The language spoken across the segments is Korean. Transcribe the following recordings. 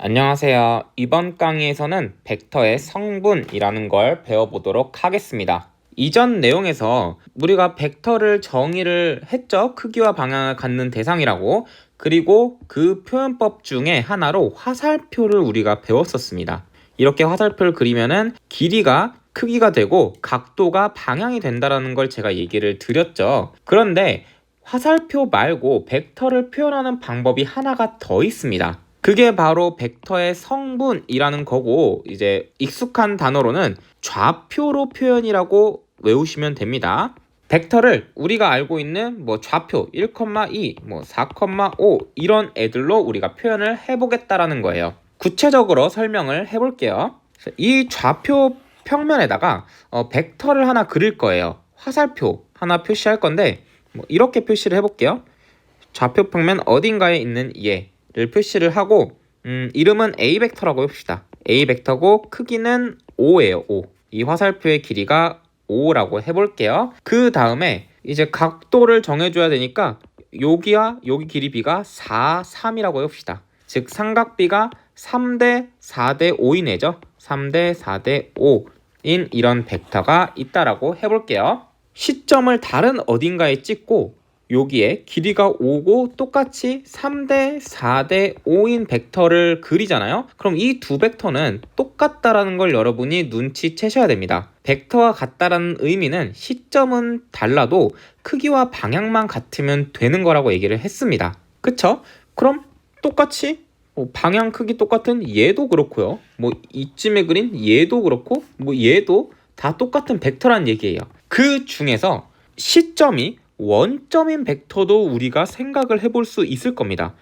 안녕하세요. 이번 강의에서는 벡터의 성분이라는 걸 배워보도록 하겠습니다. 이전 내용에서 우리가 벡터를 정의를 했죠. 크기와 방향을 갖는 대상이라고. 그리고 그 표현법 중에 하나로 화살표를 우리가 배웠었습니다. 이렇게 화살표를 그리면은 길이가 크기가 되고 각도가 방향이 된다는 걸 제가 얘기를 드렸죠. 그런데 화살표 말고 벡터를 표현하는 방법이 하나가 더 있습니다. 그게 바로 벡터의 성분이라는 거고, 이제 익숙한 단어로는 좌표로 표현이라고 외우시면 됩니다. 벡터를 우리가 알고 있는 좌표 1,2, 4,5 이런 애들로 우리가 표현을 해보겠다라는 거예요. 구체적으로 설명을 해볼게요. 이 좌표 평면에다가 벡터를 하나 그릴 거예요. 화살표 하나 표시할 건데 이렇게 표시를 해볼게요. 좌표 평면 어딘가에 있는 얘를 표시를 하고 이름은 A 벡터라고 해봅시다. A 벡터고 크기는 5예요. 5. 이 화살표의 길이가 5라고 해볼게요. 그 다음에 이제 각도를 정해줘야 되니까 여기와 여기 길이 B가 4, 3이라고 해봅시다. 즉 삼각비가 3대 4대 5인 애죠. 3대 4대 5인 이런 벡터가 있다라고 해볼게요. 시점을 다른 어딘가에 찍고 여기에 길이가 5고 똑같이 3대 4대 5인 벡터를 그리잖아요. 그럼 이 두 벡터는 똑같다라는 걸 여러분이 눈치채셔야 됩니다. 벡터와 같다라는 의미는 시점은 달라도 크기와 방향만 같으면 되는 거라고 얘기를 했습니다. 그쵸? 그럼 똑같이 방향 크기 똑같은 얘도 그렇고요. 이쯤에 그린 얘도 그렇고 얘도 다 똑같은 벡터란 얘기예요. 그 중에서 시점이 원점인 벡터도 우리가 생각을 해볼 수 있을 겁니다.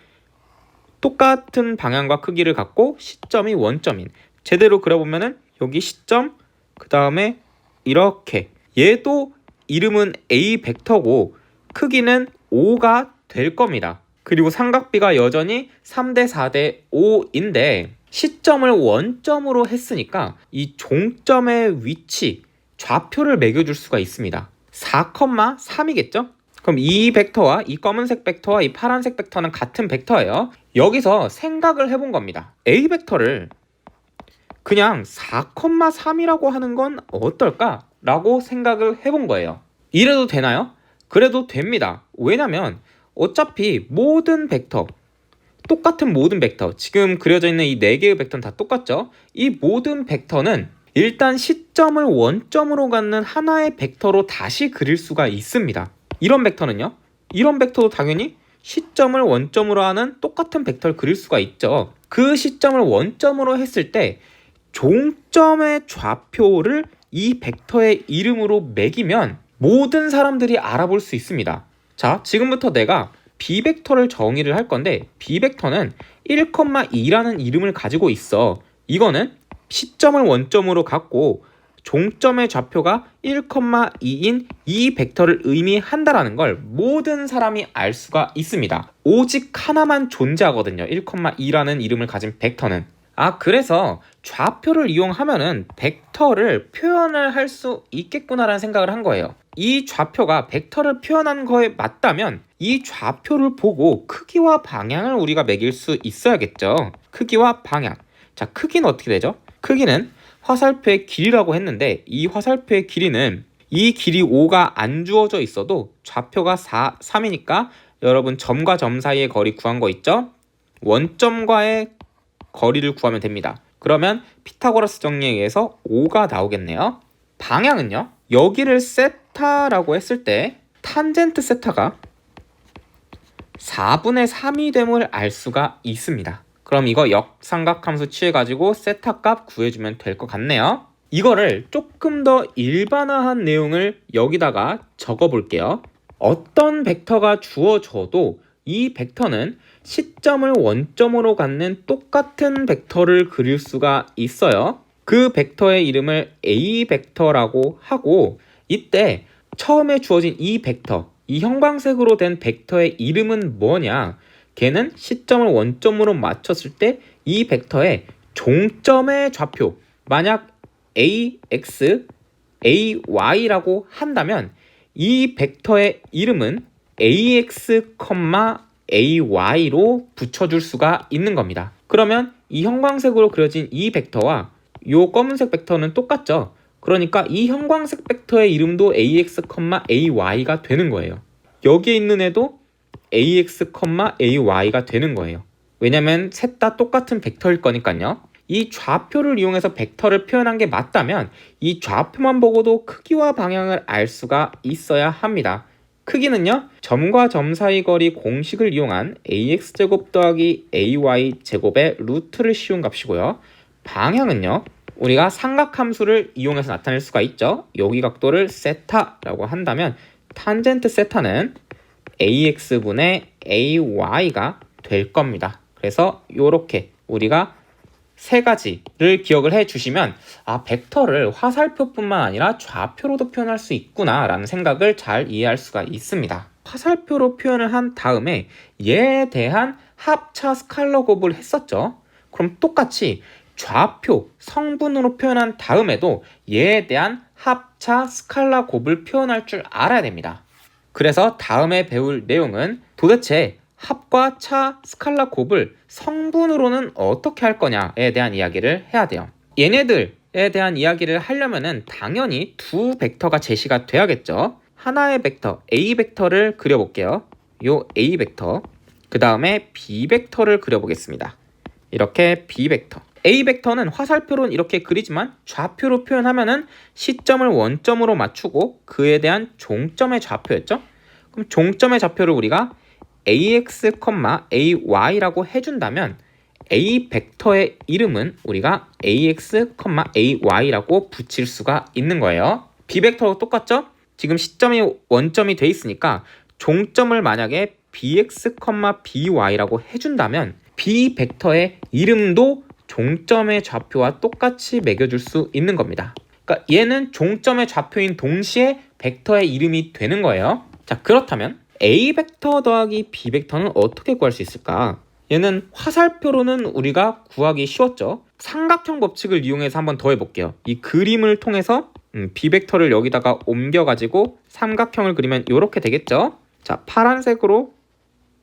똑같은 방향과 크기를 갖고 시점이 원점인, 제대로 그려보면은 여기 시점, 그 다음에 이렇게 얘도 이름은 A 벡터고 크기는 5가 될 겁니다. 그리고 삼각비가 여전히 3대 4대 5인데 시점을 원점으로 했으니까 이 종점의 위치, 좌표를 매겨줄 수가 있습니다. 4,3이겠죠? 그럼 이 벡터와 이 검은색 벡터와 이 파란색 벡터는 같은 벡터예요. 여기서 생각을 해본 겁니다. A 벡터를 그냥 4,3이라고 하는 건 어떨까? 라고 생각을 해본 거예요. 이래도 되나요? 그래도 됩니다. 왜냐면 어차피 모든 벡터, 똑같은 모든 벡터, 지금 그려져 있는 이 4개의 벡터는 다 똑같죠? 이 모든 벡터는 일단 시점을 원점으로 갖는 하나의 벡터로 다시 그릴 수가 있습니다. 이런 벡터는요? 이런 벡터도 당연히 시점을 원점으로 하는 똑같은 벡터를 그릴 수가 있죠. 그 시점을 원점으로 했을 때 종점의 좌표를 이 벡터의 이름으로 매기면 모든 사람들이 알아볼 수 있습니다. 자, 지금부터 내가 B 벡터를 정의를 할 건데 B 벡터는 1,2라는 이름을 가지고 있어. 이거는 시점을 원점으로 갖고 종점의 좌표가 1,2인 이 벡터를 의미한다라는 걸 모든 사람이 알 수가 있습니다. 오직 하나만 존재하거든요. 1,2라는 이름을 가진 벡터는. 그래서 좌표를 이용하면은 벡터를 표현을 할 수 있겠구나라는 생각을 한 거예요. 이 좌표가 벡터를 표현한 거에 맞다면 이 좌표를 보고 크기와 방향을 우리가 매길 수 있어야겠죠. 크기와 방향. 자, 크기는 어떻게 되죠? 크기는 화살표의 길이라고 했는데 이 화살표의 길이는 이 길이 5가 안 주어져 있어도 좌표가 4, 3이니까 여러분 점과 점 사이의 거리 구한 거 있죠? 원점과의 거리를 구하면 됩니다. 그러면 피타고라스 정리에 의해서 5가 나오겠네요. 방향은요? 여기를 세타라고 했을 때 탄젠트 세타가 4분의 3이 됨을 알 수가 있습니다. 그럼 이거 역삼각함수 취해가지고 세타 값 구해주면 될 것 같네요. 이거를 조금 더 일반화한 내용을 여기다가 적어볼게요. 어떤 벡터가 주어져도 이 벡터는 시점을 원점으로 갖는 똑같은 벡터를 그릴 수가 있어요. 그 벡터의 이름을 A 벡터라고 하고 이때 처음에 주어진 이 벡터, 이 형광색으로 된 벡터의 이름은 뭐냐? 걔는 시점을 원점으로 맞췄을 때 이 벡터의 종점의 좌표, 만약 AX, AY라고 한다면 이 벡터의 이름은 AX, AY로 붙여줄 수가 있는 겁니다. 그러면 이 형광색으로 그려진 이 벡터와 요 검은색 벡터는 똑같죠. 그러니까 이 형광색 벡터의 이름도 ax, ay가 되는 거예요. 여기에 있는 애도 ax, ay가 되는 거예요. 왜냐면 셋 다 똑같은 벡터일 거니까요. 이 좌표를 이용해서 벡터를 표현한 게 맞다면 이 좌표만 보고도 크기와 방향을 알 수가 있어야 합니다. 크기는요, 점과 점 사이 거리 공식을 이용한 ax제곱 더하기 ay제곱의 루트를 씌운 값이고요. 방향은요, 우리가 삼각함수를 이용해서 나타낼 수가 있죠. 여기 각도를 세타라고 한다면 탄젠트 세타는 ax분의 ay가 될 겁니다. 그래서 이렇게 우리가 세 가지를 기억을 해주시면 벡터를 화살표뿐만 아니라 좌표로도 표현할 수 있구나 라는 생각을 잘 이해할 수가 있습니다. 화살표로 표현을 한 다음에 얘에 대한 합차 스칼러 곱을 했었죠. 그럼 똑같이 좌표 성분으로 표현한 다음에도 얘에 대한 합차 스칼라 곱을 표현할 줄 알아야 됩니다. 그래서 다음에 배울 내용은 도대체 합과 차 스칼라 곱을 성분으로는 어떻게 할 거냐에 대한 이야기를 해야 돼요. 얘네들에 대한 이야기를 하려면은 당연히 두 벡터가 제시가 돼야겠죠. 하나의 벡터 A 벡터를 그려볼게요. 요 A 벡터, 그 다음에 B 벡터를 그려보겠습니다. 이렇게 B 벡터. A 벡터는 화살표로는 이렇게 그리지만 좌표로 표현하면은 시점을 원점으로 맞추고 그에 대한 종점의 좌표였죠. 그럼 종점의 좌표를 우리가 ax, ay라고 해준다면 A 벡터의 이름은 우리가 ax, ay라고 붙일 수가 있는 거예요. B 벡터와 똑같죠? 지금 시점이 원점이 돼 있으니까 종점을 만약에 bx, by라고 해준다면 B 벡터의 이름도 종점의 좌표와 똑같이 매겨줄 수 있는 겁니다. 그러니까 얘는 종점의 좌표인 동시에 벡터의 이름이 되는 거예요. 자, 그렇다면 A 벡터 더하기 B 벡터는 어떻게 구할 수 있을까? 얘는 화살표로는 우리가 구하기 쉬웠죠. 삼각형 법칙을 이용해서 한번 더 해볼게요. 이 그림을 통해서 B 벡터를 여기다가 옮겨가지고 삼각형을 그리면 이렇게 되겠죠. 자, 파란색으로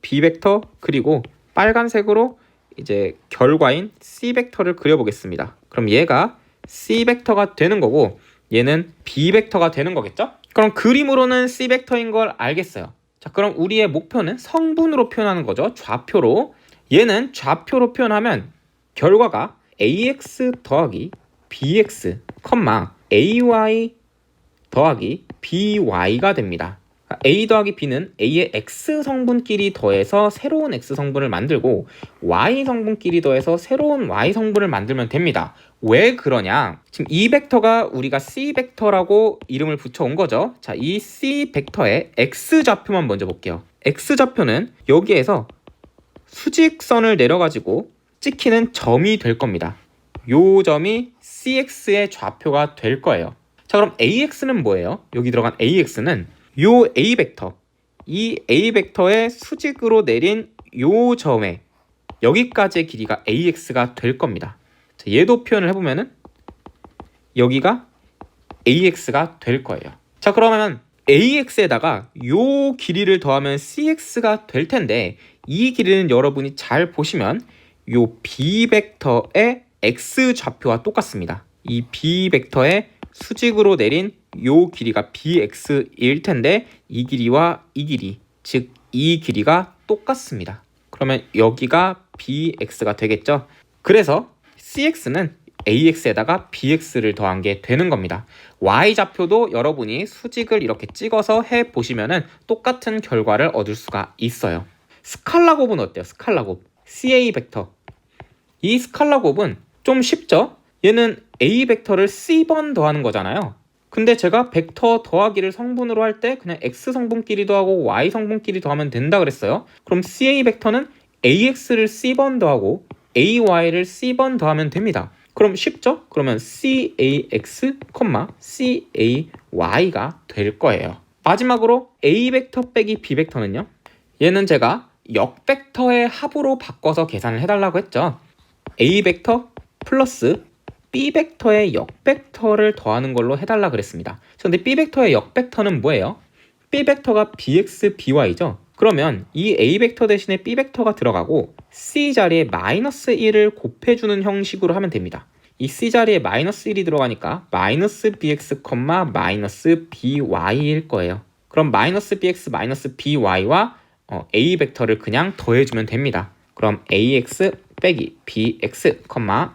B 벡터 그리고 빨간색으로 이제 결과인 C 벡터를 그려보겠습니다. 그럼 얘가 C 벡터가 되는 거고 얘는 B 벡터가 되는 거겠죠? 그럼 그림으로는 C 벡터인 걸 알겠어요. 자, 그럼 우리의 목표는 성분으로 표현하는 거죠. 좌표로. 얘는 좌표로 표현하면 결과가 ax 더하기 bx, ay 더하기 by가 됩니다. A 더하기 B는 A의 X 성분끼리 더해서 새로운 X 성분을 만들고 Y 성분끼리 더해서 새로운 Y 성분을 만들면 됩니다. 왜 그러냐? 지금 이 벡터가 우리가 C 벡터라고 이름을 붙여온 거죠. 자, 이 C 벡터의 X 좌표만 먼저 볼게요. X 좌표는 여기에서 수직선을 내려가지고 찍히는 점이 될 겁니다. 요 점이 CX의 좌표가 될 거예요. 자, 그럼 AX는 뭐예요? 여기 들어간 AX는 요 A 벡터, 이 A 벡터의 수직으로 내린 요 점에 여기까지의 길이가 AX가 될 겁니다. 자, 얘도 표현을 해보면은 여기가 AX가 될 거예요. 자, 그러면 AX에다가 요 길이를 더하면 CX가 될 텐데 이 길이는 여러분이 잘 보시면 요 B 벡터의 X 좌표와 똑같습니다. 이 B 벡터의 수직으로 내린 요 길이가 bx일 텐데 이 길이와 이 길이, 즉 이 길이가 똑같습니다. 그러면 여기가 bx가 되겠죠. 그래서 cx는 ax에다가 bx를 더한 게 되는 겁니다. y좌표도 여러분이 수직을 이렇게 찍어서 해보시면 똑같은 결과를 얻을 수가 있어요. 스칼라 곱은 어때요? 스칼라 곱 ca 벡터. 이 스칼라 곱은 좀 쉽죠? 얘는 a 벡터를 c번 더하는 거잖아요. 근데 제가 벡터 더하기를 성분으로 할 때 그냥 x 성분끼리 더하고 y 성분끼리 더하면 된다 그랬어요. 그럼 ca 벡터는 ax를 c번 더하고 ay를 c번 더하면 됩니다. 그럼 쉽죠? 그러면 cax, cay가 될 거예요. 마지막으로 a 벡터 빼기 b 벡터는요. 얘는 제가 역벡터의 합으로 바꿔서 계산을 해달라고 했죠. a 벡터 플러스 B 벡터의 역벡터를 더하는 걸로 해달라 그랬습니다. 그런데 B 벡터의 역벡터는 뭐예요? B 벡터가 BX, BY죠? 그러면 이 A 벡터 대신에 B 벡터가 들어가고 C 자리에 마이너스 1을 곱해주는 형식으로 하면 됩니다. 이 C 자리에 마이너스 1이 들어가니까 마이너스 bx, 마이너스 by일 거예요. 그럼 마이너스 bx, 마이너스 by와 A 벡터를 그냥 더해주면 됩니다. 그럼 ax 빼기 bx,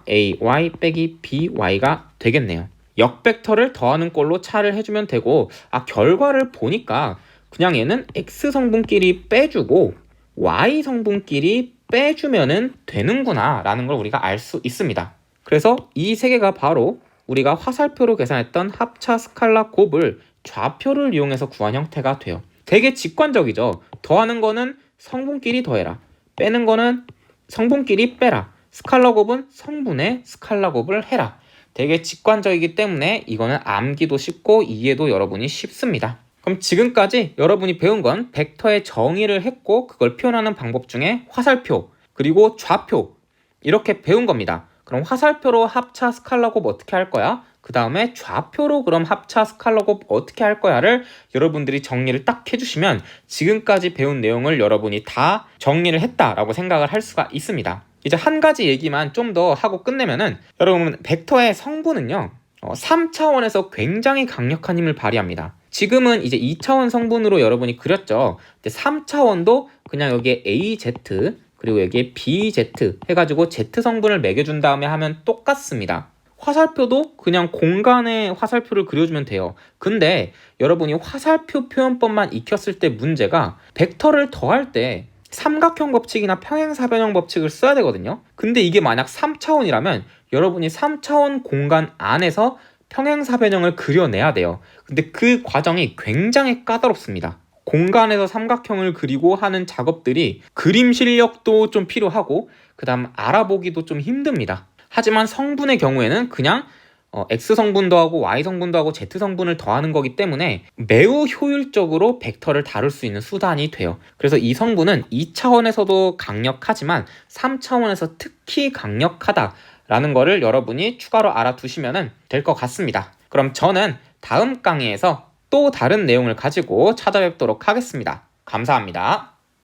ay 빼기 by가 되겠네요. 역벡터를 더하는 꼴로 차를 해주면 되고, 결과를 보니까 그냥 얘는 x 성분끼리 빼주고 y 성분끼리 빼주면은 되는구나 라는 걸 우리가 알 수 있습니다. 그래서 이 세 개가 바로 우리가 화살표로 계산했던 합차 스칼라 곱을 좌표를 이용해서 구한 형태가 돼요. 되게 직관적이죠. 더하는 거는 성분끼리 더해라, 빼는 거는 성분끼리 빼라, 스칼라 곱은 성분의 스칼라 곱을 해라. 되게 직관적이기 때문에 이거는 암기도 쉽고 이해도 여러분이 쉽습니다. 그럼 지금까지 여러분이 배운 건 벡터의 정의를 했고 그걸 표현하는 방법 중에 화살표 그리고 좌표 이렇게 배운 겁니다. 그럼 화살표로 합차 스칼라 곱 어떻게 할 거야? 그 다음에 좌표로 그럼 합차 스칼라 곱 어떻게 할 거야를 여러분들이 정리를 딱 해주시면 지금까지 배운 내용을 여러분이 다 정리를 했다라고 생각을 할 수가 있습니다. 이제 한 가지 얘기만 좀 더 하고 끝내면은, 여러분 벡터의 성분은요 3차원에서 굉장히 강력한 힘을 발휘합니다. 지금은 이제 2차원 성분으로 여러분이 그렸죠. 근데 3차원도 그냥 여기에 AZ 그리고 여기에 BZ 해가지고 Z 성분을 매겨준 다음에 하면 똑같습니다. 화살표도 그냥 공간에 화살표를 그려주면 돼요. 근데 여러분이 화살표 표현법만 익혔을 때 문제가 벡터를 더할 때 삼각형 법칙이나 평행사변형 법칙을 써야 되거든요. 근데 이게 만약 3차원이라면 여러분이 3차원 공간 안에서 평행사변형을 그려내야 돼요. 근데 그 과정이 굉장히 까다롭습니다. 공간에서 삼각형을 그리고 하는 작업들이 그림 실력도 좀 필요하고 그 다음 알아보기도 좀 힘듭니다. 하지만 성분의 경우에는 그냥 X 성분도 하고 Y 성분도 하고 Z 성분을 더하는 거기 때문에 매우 효율적으로 벡터를 다룰 수 있는 수단이 돼요. 그래서 이 성분은 2차원에서도 강력하지만 3차원에서 특히 강력하다라는 거를 여러분이 추가로 알아두시면 될 것 같습니다. 그럼 저는 다음 강의에서 또 다른 내용을 가지고 찾아뵙도록 하겠습니다. 감사합니다.